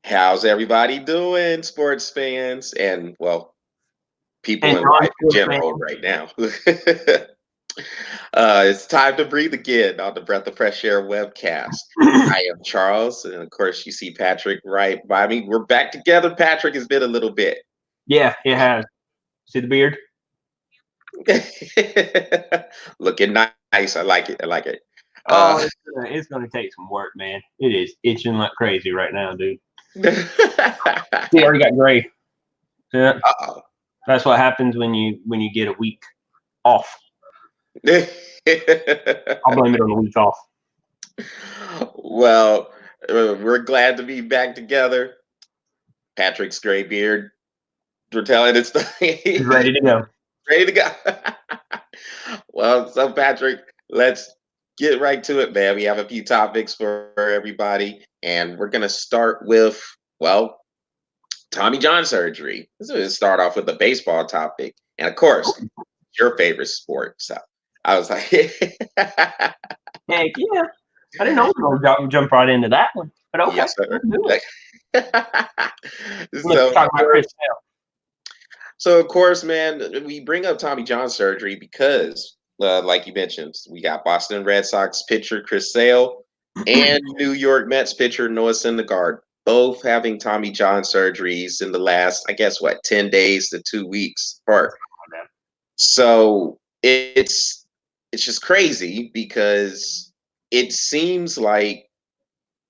How's everybody doing, sports fans, and well, people And in life in non-sports general fans, right now? It's time to breathe again on the Breath of Fresh Air webcast. I am Charles, and of course, you see Patrick right by me. We're back together. Patrick, has been a little bit. yeah, it has. See the beard? Looking nice. I like it. I like it. Oh, Uh, it's gonna take some work, man. It is itching like crazy right now, dude. See, I already got gray. Yeah, uh-oh. that's what happens when you get a week off. I'll blame it on the week off. Well, we're glad to be back together. Patrick's gray beard. We're telling it It's story. ready to go. Ready to go. Well, so Patrick, let's get right to it, man. We have a few topics for everybody, and we're gonna start with, well, Tommy John surgery. Let's just start off with the baseball topic, and of course, your favorite sport. So I was like, Heck yeah! I didn't know we were gonna jump right into that one, but okay, yes, sir. let's do it. Let's So, talk about Chris Sale. so of course, man, we bring up Tommy John surgery because, like you mentioned, we got Boston Red Sox pitcher Chris Sale and New York Mets pitcher Noah Syndergaard both having Tommy John surgeries in the last, I guess, what, 10 days to 2 weeks apart. So it's just crazy because it seems like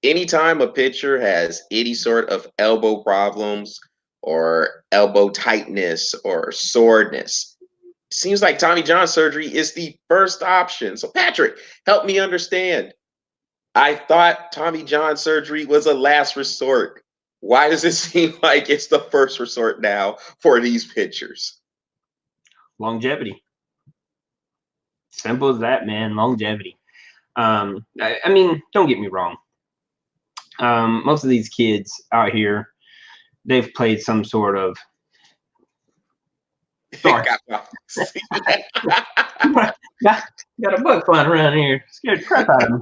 anytime a pitcher has any sort of elbow problems or elbow tightness or soreness, it seems like Tommy John surgery is the first option. So, Patrick, help me understand. I thought Tommy John surgery was a last resort. Why does it seem like it's the first resort now for these pitchers? Longevity. Simple as that, man. Longevity. I mean, don't get me wrong. Most of these kids out here, they've played some sort of. Sorry. got a bug flying around here. Scared the crap out of me.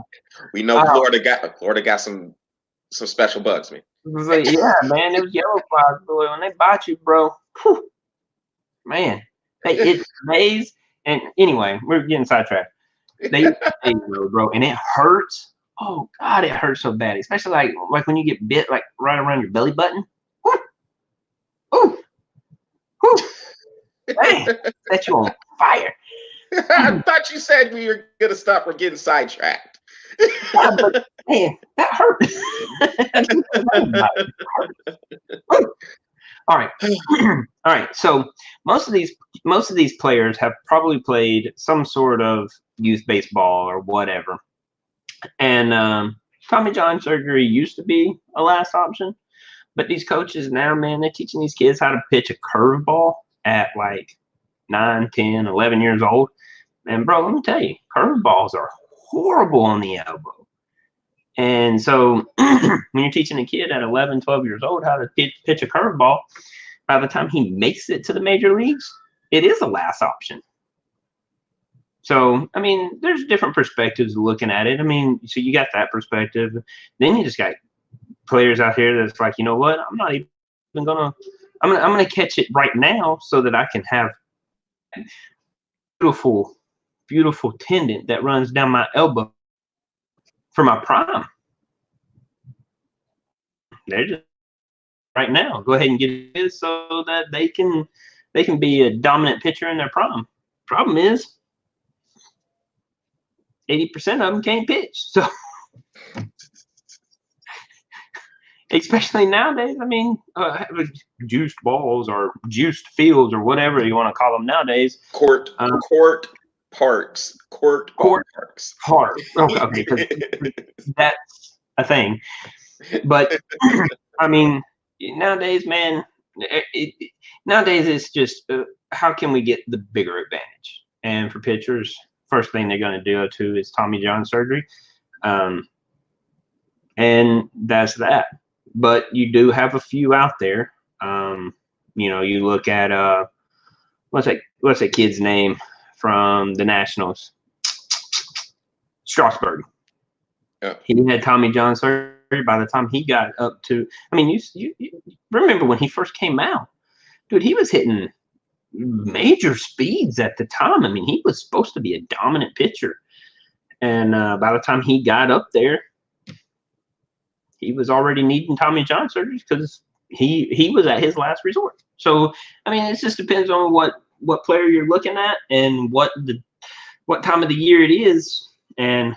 We know Florida got some special bugs, man. Like, yeah, man, those yellow flies, boy, when they bite you, bro, whew, man, it's maze. And anyway, we're getting sidetracked. They bro, and it hurts. Oh God, it hurts so bad, especially like when you get bit like right around your belly button. Ooh, ooh, man, set you on fire. I thought you said we were gonna stop from getting sidetracked. Yeah, but, man, that hurt. All right, all right. So most of these players have probably played some sort of youth baseball or whatever. And Tommy John surgery used to be a last option, but these coaches now, man, they're teaching these kids how to pitch a curveball at like 9, 10, 11 years old. And bro, let me tell you, curveballs are horrible on the elbow. And so when you're teaching a kid at 11, 12 years old how to pitch a curveball, by the time he makes it to the major leagues, it is a last option. So, I mean, there's different perspectives looking at it. I mean, so you got that perspective. Then you just got players out here that's like, you know what? I'm not even gonna. I'm gonna catch it right now so that I can have beautiful, beautiful tendon that runs down my elbow for my prime. They're just right now. Go ahead and get it so that they can be a dominant pitcher in their prime. Problem is, 80% of them can't pitch. So, especially nowadays, I mean, juiced balls or juiced fields or whatever you want to call them nowadays. Court parks. Okay, because that's a thing. But I mean, nowadays, man, nowadays it's just how can we get the bigger advantage? And for pitchers, first thing they're going to do is Tommy John surgery, and that's that. But you do have a few out there. You know, you look at what's that kid's name from the Nationals? Strasburg. Yeah. He had Tommy John surgery. by the time he got up to, I mean, you remember when he first came out, dude, he was hitting major speeds at the time. I mean, he was supposed to be a dominant pitcher. And by the time he got up there, he was already needing Tommy John surgery because he was at his last resort. So, I mean, it just depends on what player you're looking at and what time of the year it is. And,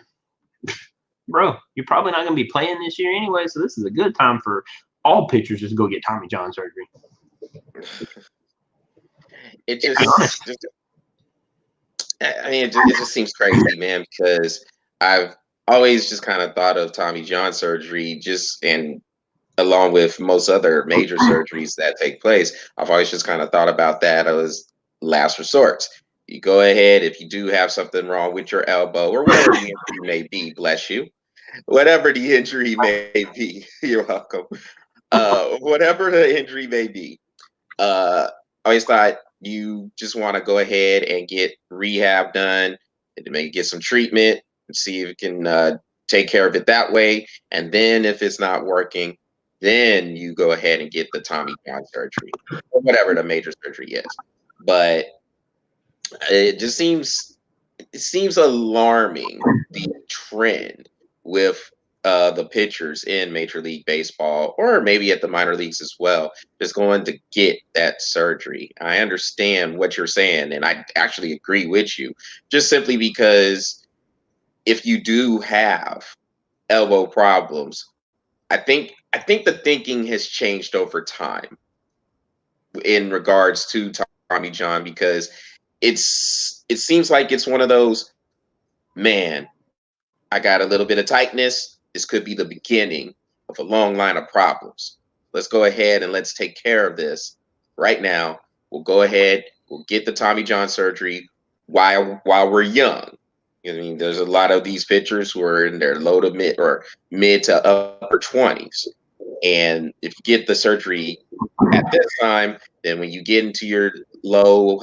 bro, you're probably not going to be playing this year anyway, so this is a good time for all pitchers just to go get Tommy John surgery. It just seems crazy, man, because I've always just kind of thought of Tommy John surgery and along with most other major surgeries that take place, I've always just kind of thought about that as last resort. You go ahead if you do have something wrong with your elbow or whatever the injury may be, bless you. Whatever the injury may be, you're welcome. Whatever the injury may be, I always thought you just want to go ahead and get rehab done and maybe get some treatment and see if you can take care of it that way. And then if it's not working, then you go ahead and get the Tommy John surgery or whatever the major surgery is. But it seems alarming, the trend with the pitchers in Major League Baseball or maybe at the minor leagues as well is going to get that surgery. I understand what you're saying, and I actually agree with you, just simply because if you do have elbow problems, I think the thinking has changed over time in regards to Tommy John, because it seems like it's one of those, man, I got a little bit of tightness. This could be the beginning of a long line of problems. Let's go ahead and let's take care of this right now. We'll go ahead, we'll get the Tommy John surgery while we're young. I mean, there's a lot of these pitchers who are in their low to mid to upper 20s. And if you get the surgery at this time, then when you get into your low,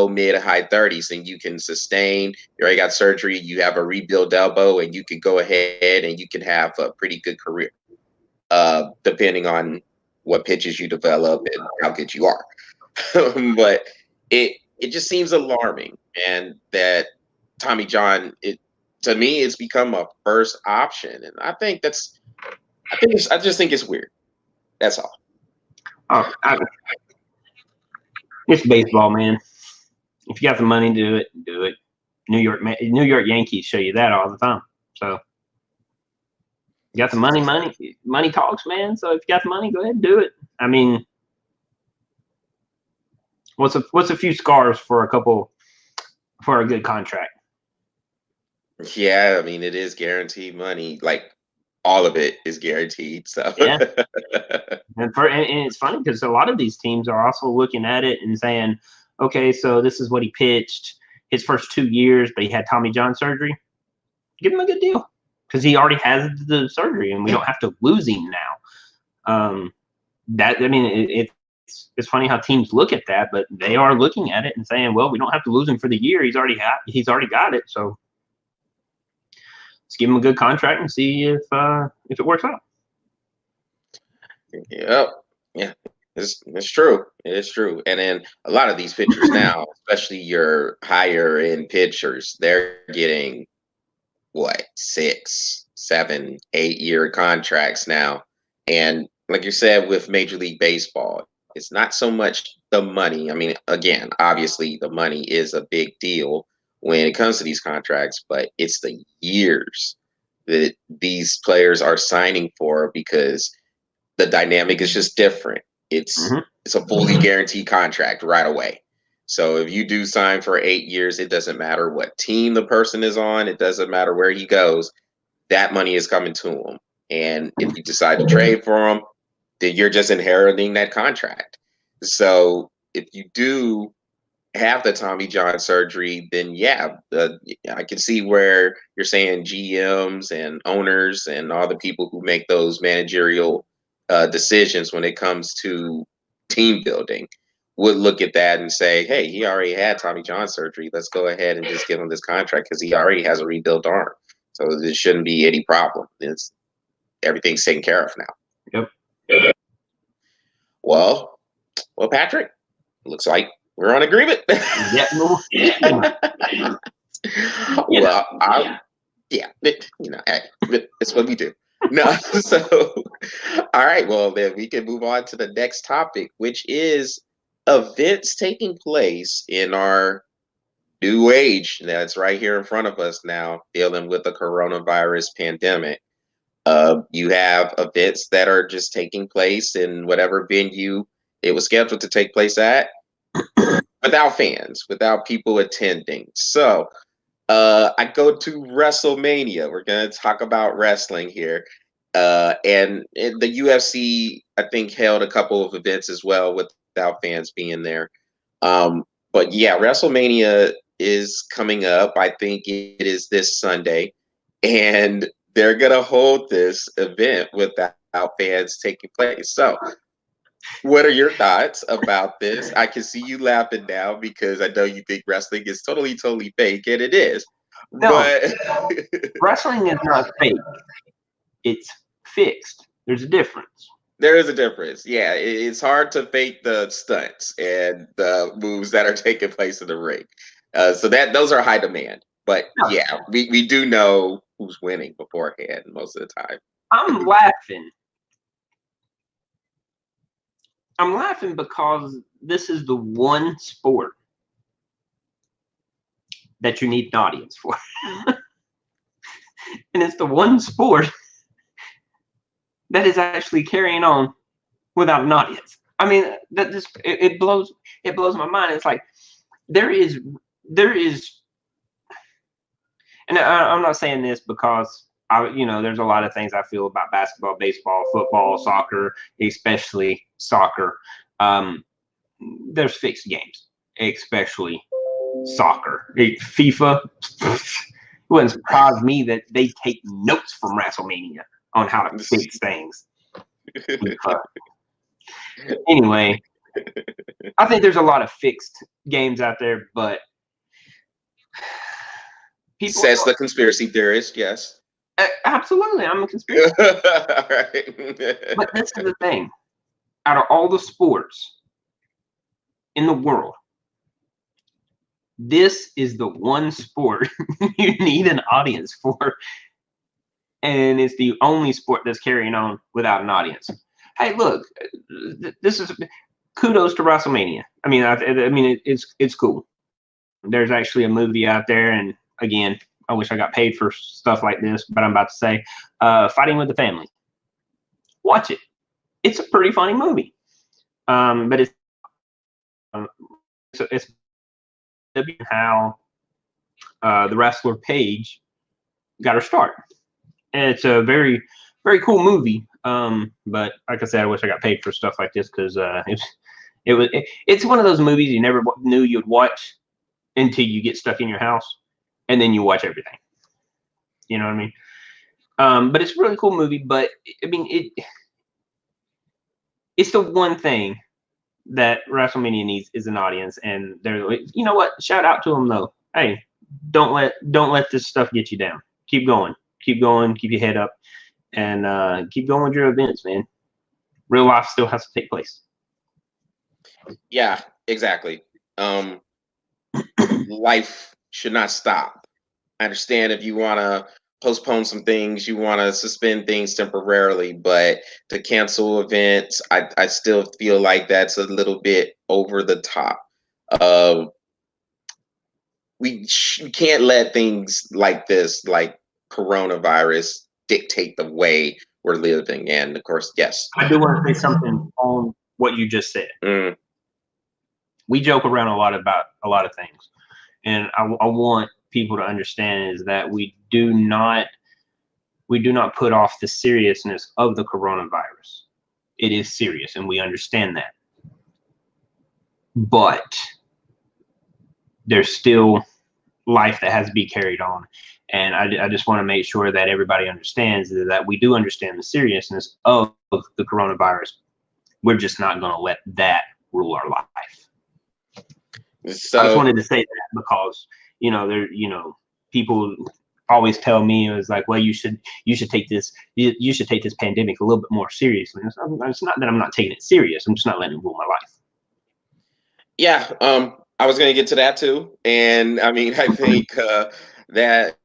mid, high 30s, then you can sustain. You already got surgery. You have a rebuild elbow, and you can go ahead and you can have a pretty good career, depending on what pitches you develop and how good you are. But it just seems alarming, and that Tommy John, to me, it's become a first option, and I just think it's weird. That's all. Oh, it's baseball, man. If you got the money to do it. New York Yankees show you that all the time. So you got the money talks, man. So if you got the money, go ahead and do it. I mean, what's a few scars for a good contract? Yeah, I mean, it is guaranteed money. Like, all of it is guaranteed. So yeah, and it's funny because a lot of these teams are also looking at it and saying, okay, so this is what he pitched his first 2 years, but he had Tommy John surgery. Give him a good deal because he already has the surgery, and we don't have to lose him now. It's funny how teams look at that, but they are looking at it and saying, well, we don't have to lose him for the year. He's already got it, so let's give him a good contract and see if it works out. Yep. Yeah, it's true. It is true. And then a lot of these pitchers now, especially your higher end pitchers, they're getting what, 6, 7, 8-year contracts now. And like you said, with Major League Baseball, it's not so much the money. I mean, again, obviously the money is a big deal when it comes to these contracts, but it's the years that these players are signing for, because the dynamic is just different. It's a fully guaranteed contract right away. So if you do sign for 8 years, it doesn't matter what team the person is on. It doesn't matter where he goes. That money is coming to him. And if you decide to trade for him, then you're just inheriting that contract. So if you do have the Tommy John surgery, then I can see where you're saying GMs and owners and all the people who make those managerial decisions when it comes to team building would look at that and say, hey, he already had Tommy John surgery. Let's go ahead and just give him this contract because he already has a rebuilt arm. So there shouldn't be any problem. everything's taken care of now. Yep. Well, Patrick, looks like we're on agreement. Yeah. Well, it's what we do. No, so all right. Well, then we can move on to the next topic, which is events taking place in our new age that's right here in front of us now, dealing with the coronavirus pandemic. You have events that are just taking place in whatever venue it was scheduled to take place at, without fans, without people attending. So I go to WrestleMania. We're going to talk about wrestling here. And the UFC, I think, held a couple of events as well without fans being there. But yeah, WrestleMania is coming up. I think it is this Sunday. And they're going to hold this event without fans taking place. So, what are your thoughts about this? I can see you laughing now because I know you think wrestling is totally, totally fake, and it is. No, But wrestling is not fake. It's fixed. There's a difference. there is a difference. Yeah, it's hard to fake the stunts and the moves that are taking place in the ring. So those are high demand. But No. yeah, we do know who's winning beforehand most of the time. I'm laughing. I'm laughing because this is the one sport that you need an audience for. And it's the one sport that is actually carrying on without an audience. I mean, that just it blows my mind. It's like there is, and I'm not saying this because there's a lot of things I feel about basketball, baseball, football, soccer, especially soccer. There's fixed games, especially soccer. FIFA, it wouldn't surprise me that they take notes from WrestleMania on how to fix things. Anyway, I think there's a lot of fixed games out there, but people says the conspiracy theorist, yes. Absolutely, I'm a conspiracy theorist. Right. But this is the thing. Out of all the sports in the world, this is the one sport you need an audience for. And it's the only sport that's carrying on without an audience. Hey, look, this is kudos to WrestleMania. I mean, it's cool. There's actually a movie out there, and again, I wish I got paid for stuff like this, but I'm about to say, Fighting with the Family. Watch it. It's a pretty funny movie. But it's how the wrestler Paige got her start. And it's a very, very cool movie. But like I said, I wish I got paid for stuff like this because it's one of those movies you never knew you'd watch until you get stuck in your house, and then you watch everything. You know what I mean? But it's a really cool movie. But I mean, it's the one thing that WrestleMania needs is an audience, and they're, you know what? Shout out to them though. Hey, don't let this stuff get you down. Keep going, keep your head up, and keep going with your events, man. Real life still has to take place. Yeah, exactly. Life should not stop. I understand if you want to postpone some things, you want to suspend things temporarily, but to cancel events, I still feel like that's a little bit over the top. We can't let things like this, like coronavirus, dictate the way we're living. And of course, yes. I do want to say something on what you just said. We joke around a lot about a lot of things, and I want people to understand is that we do not put off the seriousness of the coronavirus. It is serious, and we understand that. But there's still life that has to be carried on. And I just want to make sure that everybody understands that we do understand the seriousness of the coronavirus. We're just not going to let that rule our life. So I just wanted to say that because, people always tell me, it was like, well, you should take this pandemic a little bit more seriously. It's not that I'm not taking it serious. I'm just not letting it rule my life. Yeah, I was going to get to that too, and I mean, I think that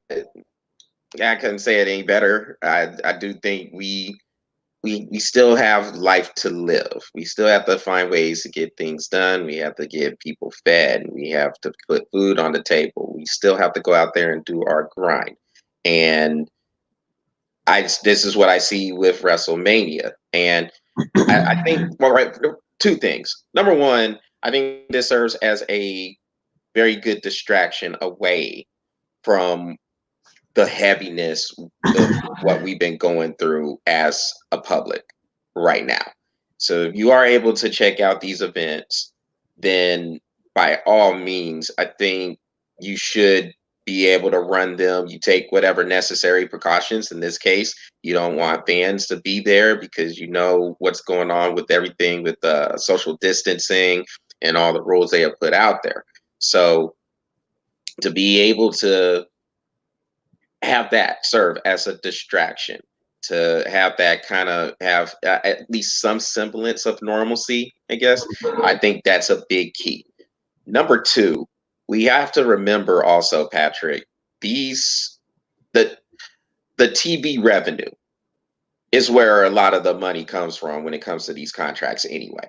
I couldn't say it any better. I do think we still have life to live. We still have to find ways to get things done. We have to get people fed. We have to put food on the table. We still have to go out there and do our grind. And this is what I see with WrestleMania. And I think, well, right, two things. Number one, I think this serves as a very good distraction away from the heaviness of what we've been going through as a public right now. So if you are able to check out these events, then by all means, I think you should be able to run them. You take whatever necessary precautions. In this case, you don't want fans to be there because you know what's going on with everything with social distancing and all the rules they have put out there. So to be able to have that serve as a distraction, to have that kind of have at least some semblance of normalcy, I guess, I think that's a big key. Number two, we have to remember also, Patrick, these the the TV revenue is where a lot of the money comes from when it comes to these contracts anyway.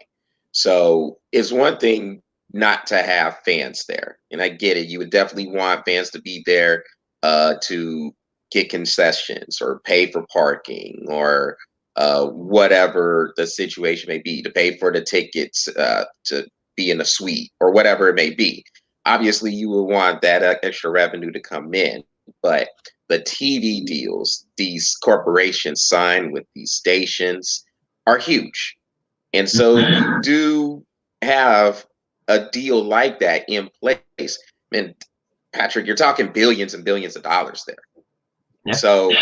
So it's one thing not to have fans there. And I get it. You would definitely want fans to be there to get concessions or pay for parking or whatever the situation may be, to pay for the tickets to be in a suite or whatever it may be. Obviously, you would want that extra revenue to come in, but the TV deals these corporations sign with these stations are huge. And so you do have a deal like that in place. And Patrick, you're talking billions and billions of dollars there. Yeah. So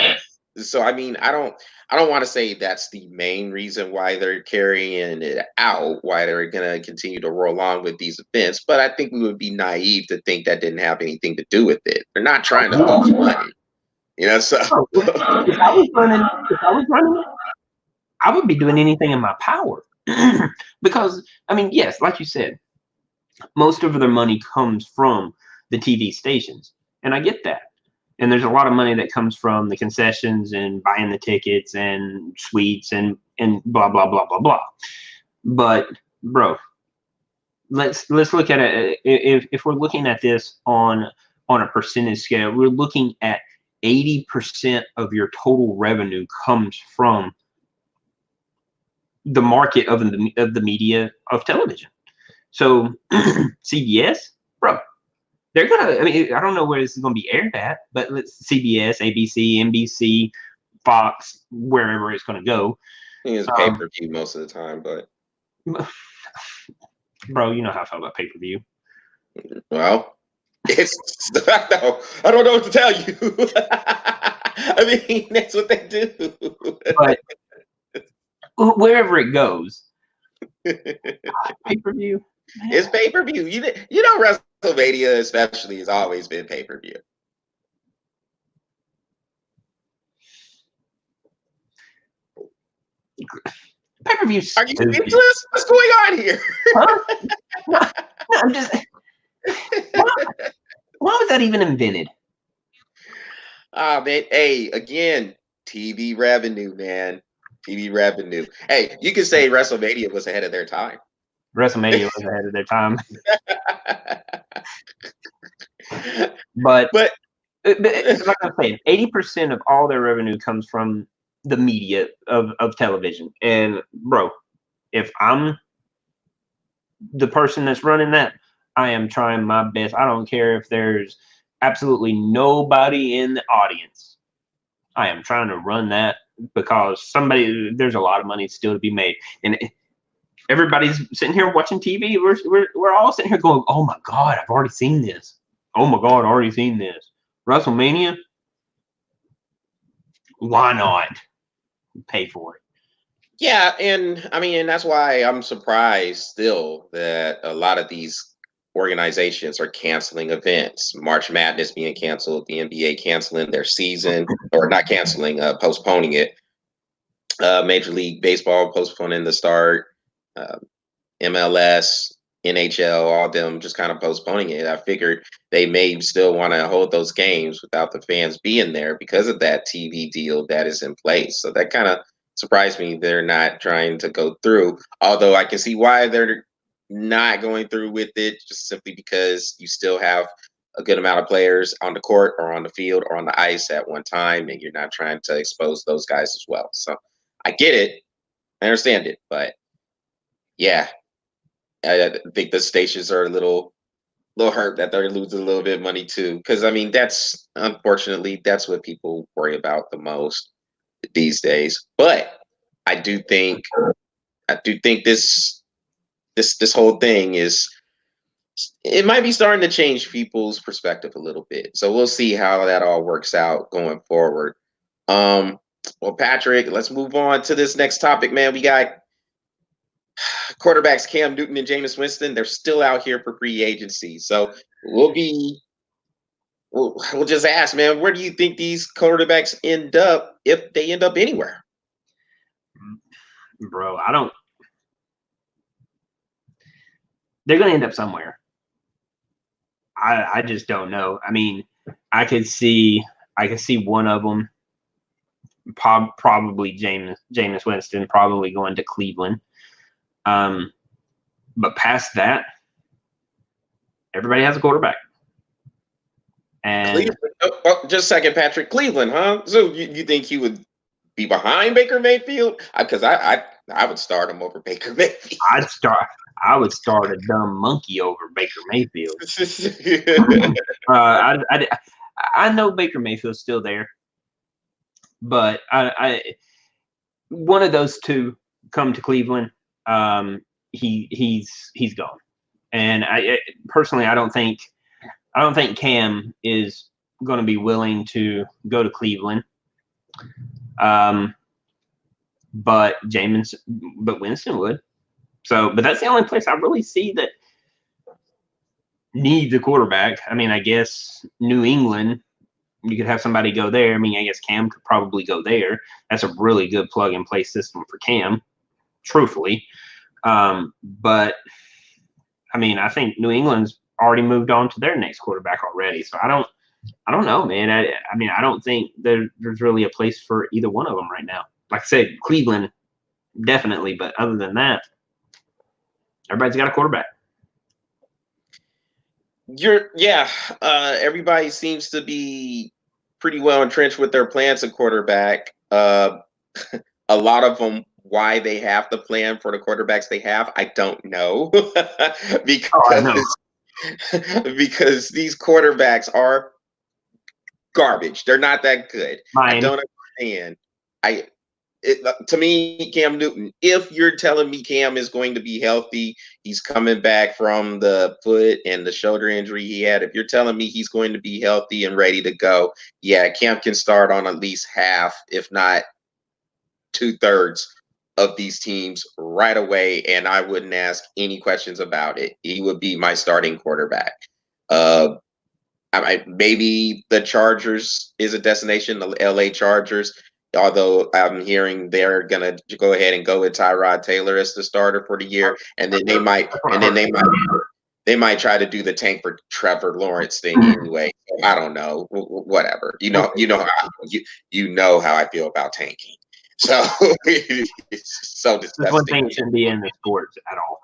I mean, I don't want to say that's the main reason why they're carrying it out, why they're going to continue to roll on with these events, but I think we would be naive to think that didn't have anything to do with it. They're not trying to lose money. You know, so if I was running it, I would be doing anything in my power. Because, I mean, yes, like you said, most of their money comes from the TV stations. And I get that. And there's a lot of money that comes from the concessions and buying the tickets and suites and blah, blah, blah, blah, blah. But, bro, let's look at it. If we're looking at this on a percentage scale, we're looking at 80% of your total revenue comes from the market of the media of television. So CBS, bro, they're gonna. I mean, I don't know where this is gonna be aired at, but CBS, ABC, NBC, Fox, wherever it's gonna go. it's pay-per-view most of the time, but bro, you know how I feel about pay-per-view. Well, it's I don't know what to tell you. I mean, that's what they do. But wherever it goes, pay-per-view. It's pay-per-view. You know, WrestleMania especially has always been pay-per-view. Pay-per-view. Are you speechless? What's going on here? Huh? No, I'm just. Why was that even invented? Man. Hey, again, TV revenue, man. TV revenue. Hey, you could say WrestleMania was ahead of their time. WrestleMania was ahead of their time. but like I'm saying, 80% of all their revenue comes from the media of television. And bro, if I'm the person that's running that, I am trying my best. I don't care if there's absolutely nobody in the audience. I am trying to run that because there's a lot of money still to be made. And everybody's sitting here watching TV. We're all sitting here going, oh my God, I've already seen this. Oh my God, I've already seen this. WrestleMania? Why not pay for it? Yeah, and I mean, and that's why I'm surprised still that a lot of these organizations are canceling events. March Madness being canceled, the NBA canceling their season, or not canceling, postponing it. Major League Baseball postponing the start. MLS, NHL, all of them just kind of postponing it. I figured they may still want to hold those games without the fans being there because of that TV deal that is in place. So that kind of surprised me. They're not trying to go through, although I can see why they're not going through with it, just simply because you still have a good amount of players on the court or on the field or on the ice at one time, and you're not trying to expose those guys as well. So I get it. I understand it, but yeah, I think the stations are a little hurt that they're losing a little bit of money too. Because I mean, that's unfortunately that's what people worry about the most these days. But I do think this whole thing is it might be starting to change people's perspective a little bit. So we'll see how that all works out going forward. Well, Patrick, let's move on to this next topic, man. We got quarterbacks Cam Newton and Jameis Winston. They're still out here for free agency. So we'll just ask, man, where do you think these quarterbacks end up if they end up anywhere? Bro, they're going to end up somewhere. I just don't know. I mean, I could see one of them, probably Jameis Winston, probably going to Cleveland. But past that, everybody has a quarterback. And just a second, Patrick. Cleveland, huh? So you think he would be behind Baker Mayfield? Because I would start him over Baker Mayfield. I would start a dumb monkey over Baker Mayfield. I know Baker Mayfield's still there, but I one of those two come to Cleveland. He's gone, and I personally I don't think Cam is going to be willing to go to Cleveland. But Winston would. So, but that's the only place I really see that needs a quarterback. I mean, I guess New England, you could have somebody go there. I mean, I guess Cam could probably go there. That's a really good plug-and-play system for Cam, truthfully. But, I mean, I think New England's already moved on to their next quarterback already. So I don't know, man. I mean, I don't think there's really a place for either one of them right now. Like I said, Cleveland, definitely. But other than that, everybody's got a quarterback. Everybody seems to be pretty well entrenched with their plans at quarterback. A lot of them, why they have the plan for the quarterbacks they have, I don't know. because these quarterbacks are garbage. They're not that good. I don't understand. To me, Cam Newton, if you're telling me Cam is going to be healthy, he's coming back from the foot and the shoulder injury he had. If you're telling me he's going to be healthy and ready to go, yeah, Cam can start on at least half, if not 2/3 of these teams right away. And I wouldn't ask any questions about it. He would be my starting quarterback. Maybe the Chargers is a destination, the LA Chargers. Although I'm hearing they're gonna go ahead and go with Tyrod Taylor as the starter for the year, and then they might try to do the tank for Trevor Lawrence thing anyway. I don't know, whatever. You know how I feel about tanking. So it's so disgusting. One thing shouldn't be in the sports at all.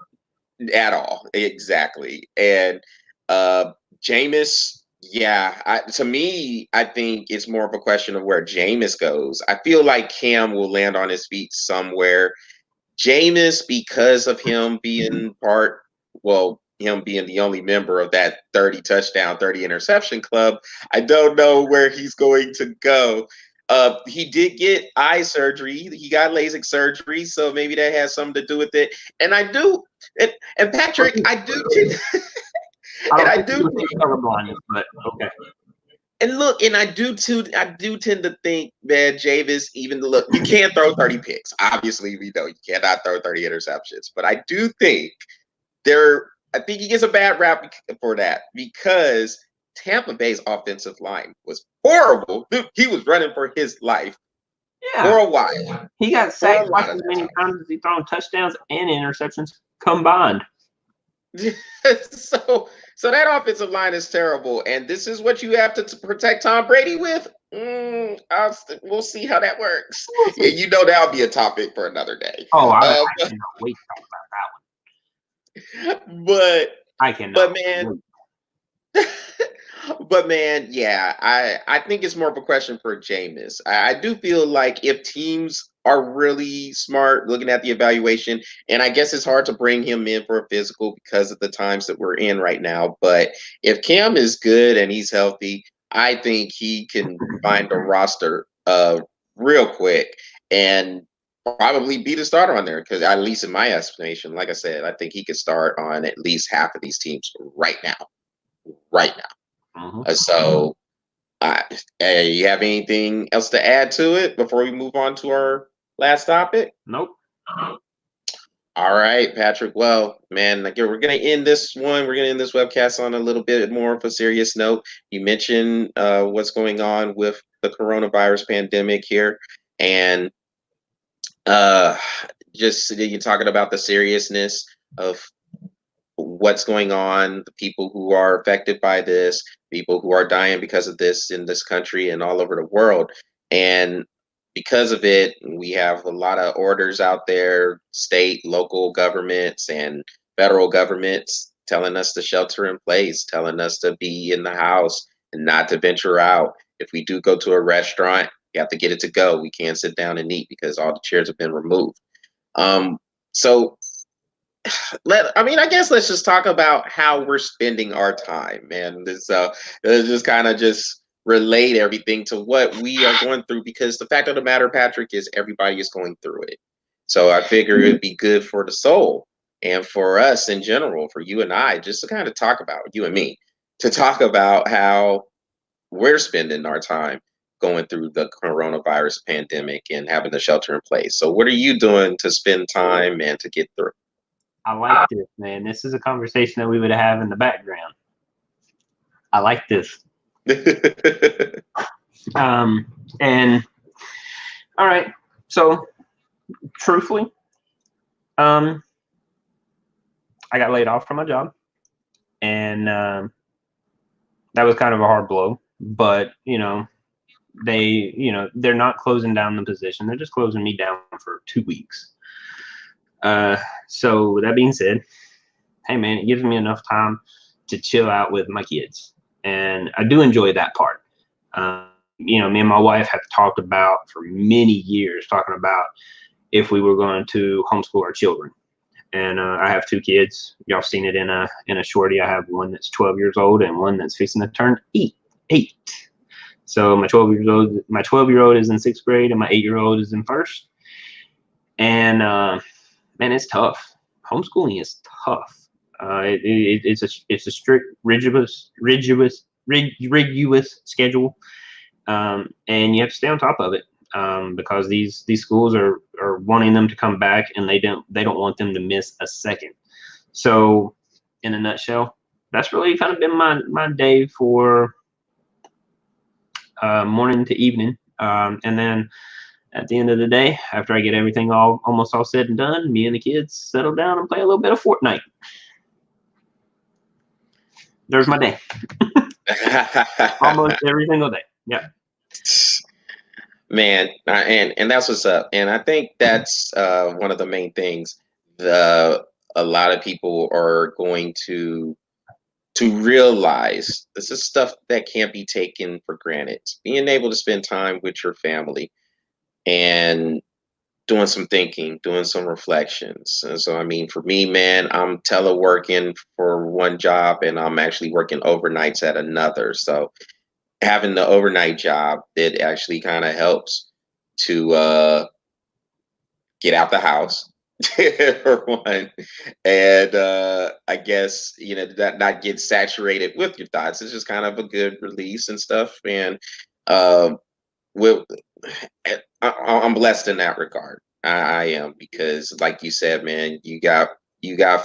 At all, exactly. And Jameis. Yeah, to me, I think it's more of a question of where Jameis goes. I feel like Cam will land on his feet somewhere. Jameis, because of him being him being the only member of that 30 touchdown, 30 interception club, I don't know where he's going to go. He did get eye surgery. He got LASIK surgery, so maybe that has something to do with it. And I do, and Patrick, I do. I do think colorblindness, but okay. And look, and I do tend to think that Jameis, you can't throw 30 picks. Obviously, we know you cannot throw 30 interceptions. But I do think there I think he gets a bad rap for that because Tampa Bay's offensive line was horrible. Dude, he was running for his life Yeah. for a while. He got For a sacked lot twice of as that many time. times as he thrown touchdowns and interceptions combined. So that offensive line is terrible, and this is what you have to protect Tom Brady with. We'll see how that works. We'll Yeah, see. you know that'll be a topic for another day. Oh, I cannot wait to talk about that one. But I cannot. but man, but man, yeah, I think it's more of a question for Jameis. I do feel like if teams are really smart looking at the evaluation, and I guess it's hard to bring him in for a physical because of the times that we're in right now. But if Cam is good and he's healthy, I think he can find a roster real quick and probably be the starter on there. Because at least in my estimation, like I said, I think he could start on at least half of these teams right now. Right now. So, you have anything else to add to it before we move on to our last topic? Nope. All right, Patrick. Well, man, we're going to end this one. We're going to end this webcast on a little bit more of a serious note. You mentioned what's going on with the coronavirus pandemic here, and just you're talking about the seriousness of what's going on, the people who are affected by this, people who are dying because of this in this country and all over the world. And because of it, we have a lot of orders out there, state, local governments, and federal governments telling us to shelter in place, telling us to be in the house and not to venture out. If we do go to a restaurant, you have to get it to go. We can't sit down and eat because all the chairs have been removed. So I guess let's just talk about how we're spending our time, man. Let's just kind of just relate everything to what we are going through because the fact of the matter, Patrick, is everybody is going through it. So I figure it'd be good for the soul and for us in general, for you and I, just to kind of talk about you and me, to talk about how we're spending our time going through the coronavirus pandemic and having the shelter in place. So what are you doing to spend time and to get through? I like this, man. This is a conversation that we would have in the background. I like this. And all right. So truthfully, I got laid off from my job, and that was kind of a hard blow. But they're not closing down the position; they're just closing me down for 2 weeks. So with that being said, hey man, it gives me enough time to chill out with my kids, and I do enjoy that part. Me and my wife have talked about for many years, talking about if we were going to homeschool our children. And I have 2 kids. Y'all seen it in a shorty. I have one that's 12 years old and one that's fixing to turn 8. So my 12-year-old is in 6th grade, and my 8-year-old is in 1st. And man, it's tough. Homeschooling is tough. It's a strict, rigorous schedule, and you have to stay on top of it because these schools are wanting them to come back, and they don't want them to miss a second. So, in a nutshell, that's really kind of been my day for morning to evening, and then at the end of the day, after I get everything almost all said and done, me and the kids settle down and play a little bit of Fortnite. There's my day. Almost every single day. Yeah. Man, and that's what's up. And I think that's one of the main things a lot of people are going to realize. This is stuff that can't be taken for granted. Being able to spend time with your family and doing some thinking, doing some reflections. And so, I mean, for me, man, I'm teleworking for one job and I'm actually working overnights at another. So having the overnight job, it actually kind of helps to get out the house for one. And I guess, that not get saturated with your thoughts. It's just kind of a good release and stuff. And uh, with I'm blessed in that regard. I am because, like you said, man, you got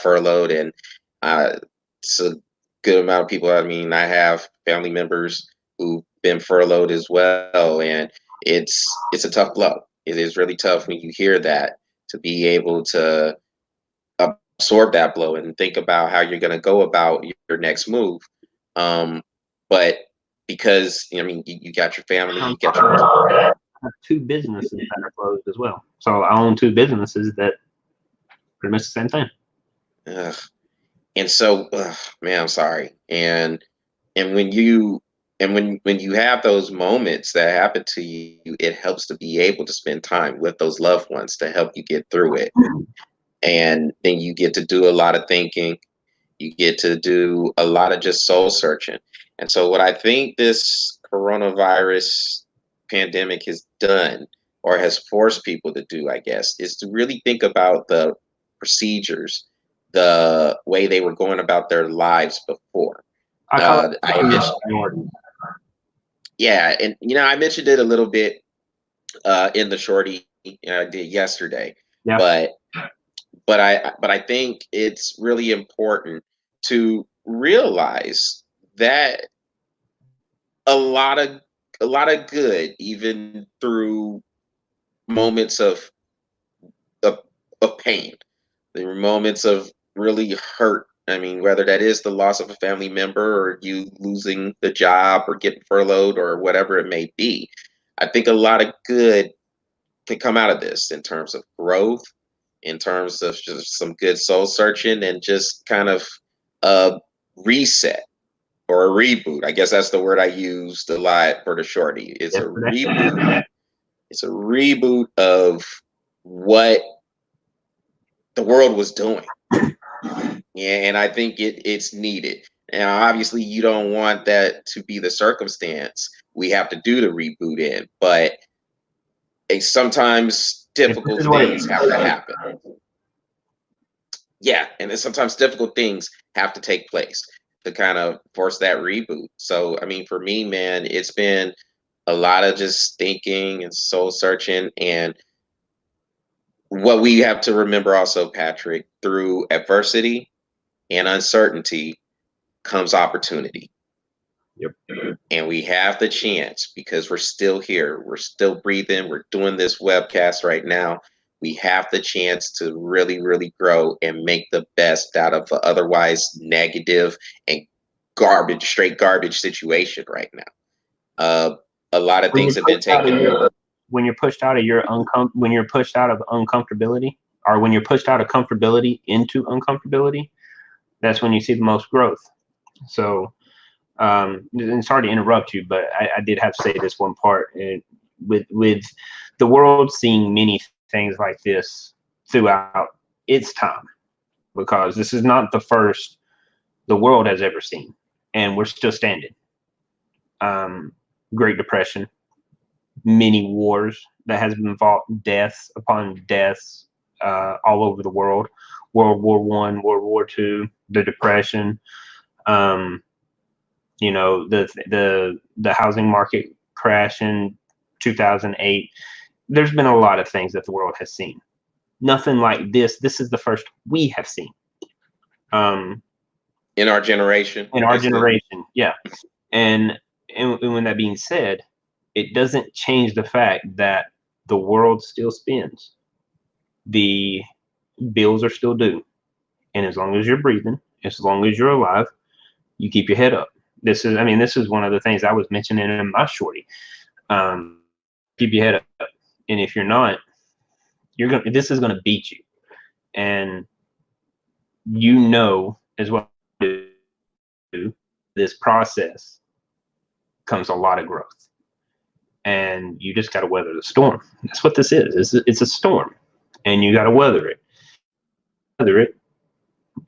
furloughed, and It's a good amount of people. I mean, I have family members who've been furloughed as well, and it's a tough blow. It is really tough when you hear that, to be able to absorb that blow and think about how you're going to go about your next move. But because I mean, you got your family, you got your I have two businesses that are closed as well. So I own two businesses that pretty much the same thing. ugh. And so, man, I'm sorry. And when you when you have those moments that happen to you, it helps to be able to spend time with those loved ones to help you get through it. And then you get to do a lot of thinking. You get to do a lot of just soul searching. And so, what I think this coronavirus pandemic has done, or has forced people to do, I guess, is to really think about the procedures, the way they were going about their lives before. I call I mentioned, it yeah, and I mentioned it a little bit in the shorty I did yesterday, yeah. but but I think it's really important to realize that a lot of good, even through moments of, of pain, there were moments of really hurt. I mean, whether that is the loss of a family member, or you losing the job, or getting furloughed, or whatever it may be, I think a lot of good can come out of this in terms of growth, in terms of just some good soul searching, and just kind of a reset or a reboot. I guess that's the word I used a lot for the shorty. It's a Yesterday. reboot. It's a reboot of what the world was doing. Yeah, and I think it's needed. Now, obviously, you don't want that to be the circumstance. We have to do the reboot in, but sometimes If this difficult is what it things is. have to happen. Yeah, and then sometimes difficult things have to take place to kind of force that reboot. So, I mean, for me, man, it's been a lot of just thinking and soul searching. And what we have to remember also, Patrick, through adversity and uncertainty comes opportunity. Yep. And we have the chance, because we're still here, we're still breathing, we're doing this webcast right now. We have the chance to really, really grow and make the best out of an otherwise negative and straight garbage situation right now. A lot of things have been taken. When you're pushed out of when you're pushed out of uncomfortability, or when you're pushed out of comfortability into uncomfortability, that's when you see the most growth. So, and sorry to interrupt you, but I did have to say this one part. With the world seeing many things like this throughout its time, because this is not the first the world has ever seen, and we're still standing. Great Depression, many wars that has been fought, deaths upon deaths all over the world. World War I, World War II, the Depression. The housing market crash in 2008. There's been a lot of things that the world has seen. Nothing like this. This is the first we have seen. In our generation. In our generation, yeah. And when that being said, it doesn't change the fact that the world still spins. The bills are still due. And as long as you're breathing, as long as you're alive, you keep your head up. This is one of the things I was mentioning in my shorty. Keep your head up. And if you're not, this is gonna beat you. And as well, this process comes a lot of growth. And you just gotta weather the storm. That's what this is. It's a storm. And you gotta weather it.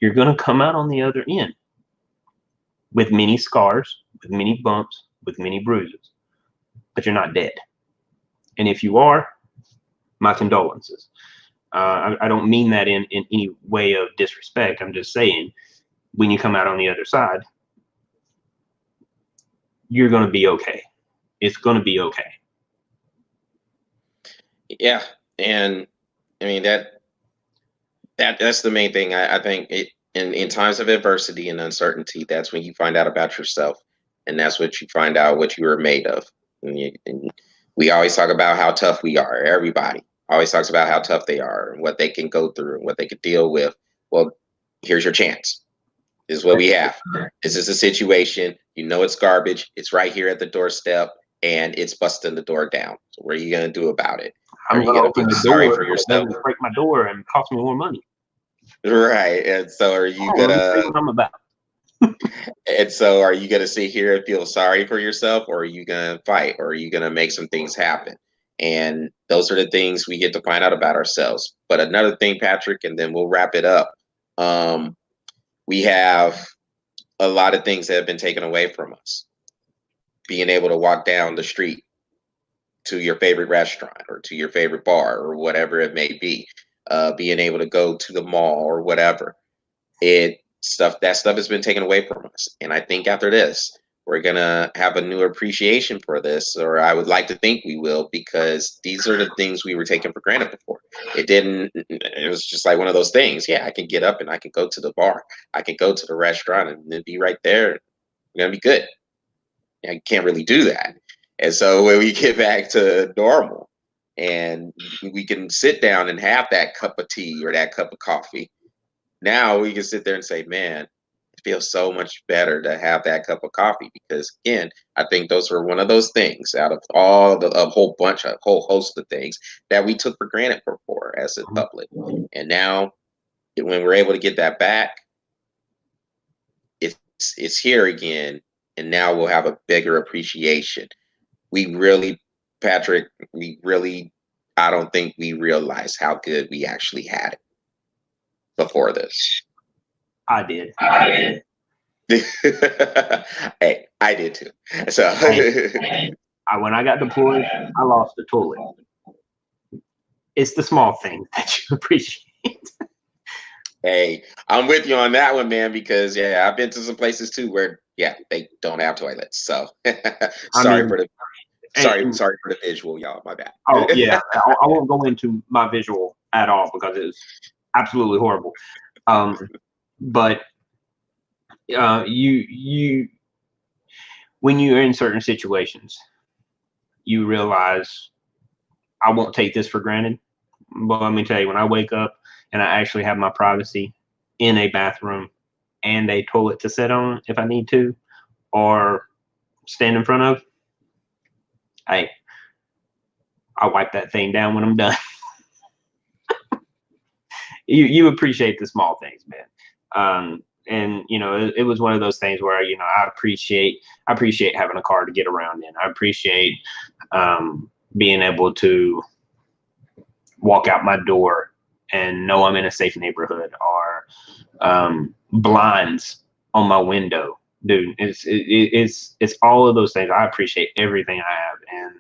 You're gonna come out on the other end with many scars, with many bumps, with many bruises, but you're not dead. And if you are, my condolences. I don't mean that in any way of disrespect. I'm just saying, when you come out on the other side, you're going to be okay. It's going to be okay. Yeah, and I mean that's the main thing. I think in times of adversity and uncertainty, that's when you find out about yourself, and that's what you find out what you were made of. And we always talk about how tough we are. Everybody always talks about how tough they are and what they can go through and what they could deal with. Well, here's your chance. This is what we have. This is a situation. You know it's garbage. It's right here at the doorstep, and it's busting the door down. So what are you gonna do about it? Are I'm you going to gonna open feel the sorry door. for So it yourself? doesn't break my door and cost me more money. Right. And so are you Oh, let me tell you gonna what I'm about. and so are you gonna sit here and feel sorry for yourself, or are you gonna fight, or are you gonna make some things happen? And those are the things we get to find out about ourselves. But another thing, Patrick, and then we'll wrap it up. Um, we have a lot of things that have been taken away from us. Being able to walk down the street to your favorite restaurant or to your favorite bar or whatever it may be, being able to go to the mall or whatever. That stuff has been taken away from us. And I think after this, we're gonna have a new appreciation for this, or I would like to think we will, because these are the things we were taking for granted before. It was just like one of those things. Yeah, I can get up and I can go to the bar, I can go to the restaurant and then be right there. We're gonna be good. I can't really do that. And so when we get back to normal and we can sit down and have that cup of tea or that cup of coffee, now we can sit there and say, man, it feels so much better to have that cup of coffee, because again, I think those were one of those things out of all a whole bunch, a whole host of things that we took for granted before as a public. And now when we're able to get that back, it's here again, and now we'll have a bigger appreciation. We really, Patrick, I don't think we realized how good we actually had it before this. I did. Hey, I did too. So When I got deployed, I lost the toilet. It's the small things that you appreciate. hey, I'm with you on that one, man, because yeah, I've been to some places too where they don't have toilets. So sorry for the visual, y'all. My bad. Oh yeah, I won't go into my visual at all because it was absolutely horrible. But you when you're in certain situations, you realize I won't take this for granted. But let me tell you, when I wake up and I actually have my privacy in a bathroom and a toilet to sit on if I need to, or stand in front of, I wipe that thing down when I'm done. You appreciate the small things, man. And it was one of those things where I appreciate having a car to get around in. I appreciate being able to walk out my door and know I'm in a safe neighborhood, or blinds on my window. Dude, it's all of those things. I appreciate everything I have, and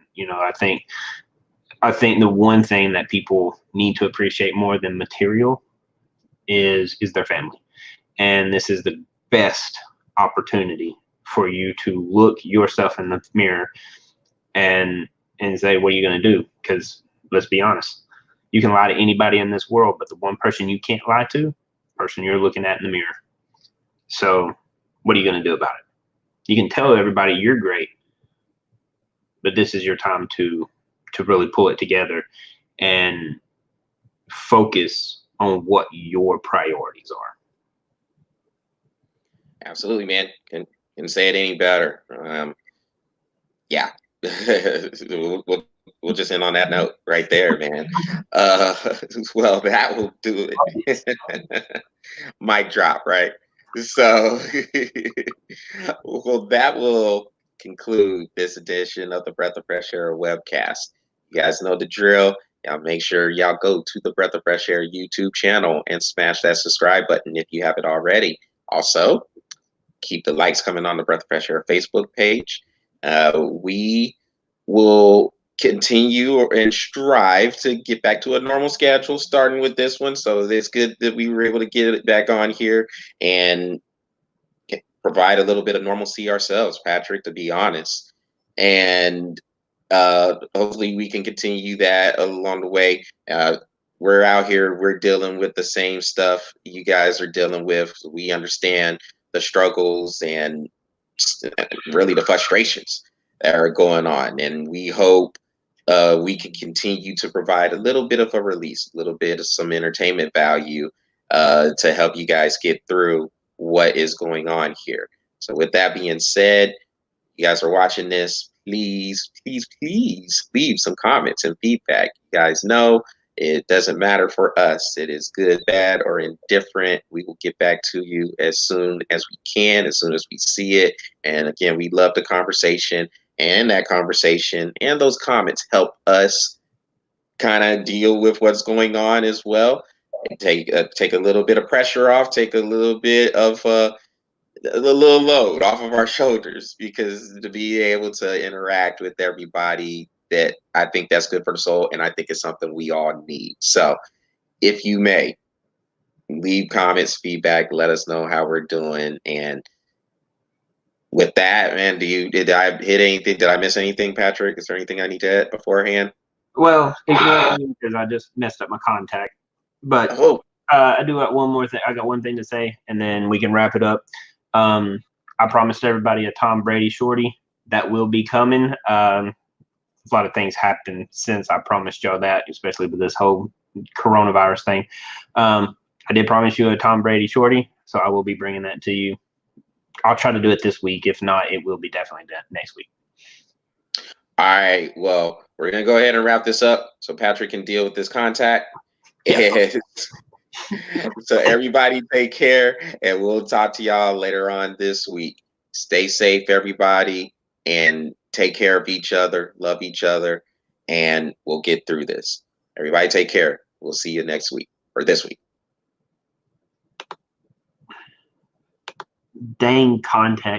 I think the one thing that people need to appreciate more than material is their family. And this is the best opportunity for you to look yourself in the mirror and say, what are you going to do? Because let's be honest, you can lie to anybody in this world, but the one person you can't lie to, the person you're looking at in the mirror. So what are you going to do about it? You can tell everybody you're great, but this is your time to really pull it together and focus on what your priorities are. Absolutely, man. Can say it any better. Yeah. We'll just end on that note right there, man. Well, that will do it. Mic drop, right? So, well, that will conclude this edition of the Breath of Fresh Air webcast. You guys know the drill. Y'all make sure y'all go to the Breath of Fresh Air YouTube channel and smash that subscribe button if you haven't already. Also, keep the likes coming on the Breath of Fresh Air Facebook page. We will continue and strive to get back to a normal schedule, starting with this one. So it's good that we were able to get it back on here and provide a little bit of normalcy ourselves, Patrick, to be honest. And hopefully we can continue that along the way. we're out here, we're dealing with the same stuff you guys are dealing with. We understand the struggles and really the frustrations that are going on. And we hope we can continue to provide a little bit of a release, a little bit of some entertainment value to help you guys get through what is going on here. So, with that being said, you guys are watching this, please, please, please leave some comments and feedback. You guys know it doesn't matter for us. It is good, bad, or indifferent. We will get back to you as soon as we can, as soon as we see it. And again, we love the conversation, and that conversation and those comments help us kind of deal with what's going on as well. And take a little bit of pressure off, take a little bit of the little load off of our shoulders, because to be able to interact with everybody, that I think that's good for the soul, and I think it's something we all need. So if you may leave comments, feedback, let us know how we're doing. And with that, man, did I hit anything? Did I miss anything, Patrick? Is there anything I need to add beforehand? Well, ignore me because I just messed up my contact. But Oh, I do got one more thing. I got one thing to say, and then we can wrap it up. I promised everybody a Tom Brady shorty that will be coming. A lot of things happened since I promised y'all that, especially with this whole coronavirus thing. I did promise you a Tom Brady shorty, so I will be bringing that to you. I'll try to do it this week. If not, it will be definitely done next week. all right. Well, we're gonna go ahead and wrap this up so Patrick can deal with this contact. Yeah. So everybody take care, and we'll talk to y'all later on this week. Stay safe, everybody, and take care of each other, love each other, and we'll get through this. Everybody take care. We'll see you next week or this week. Dang contact.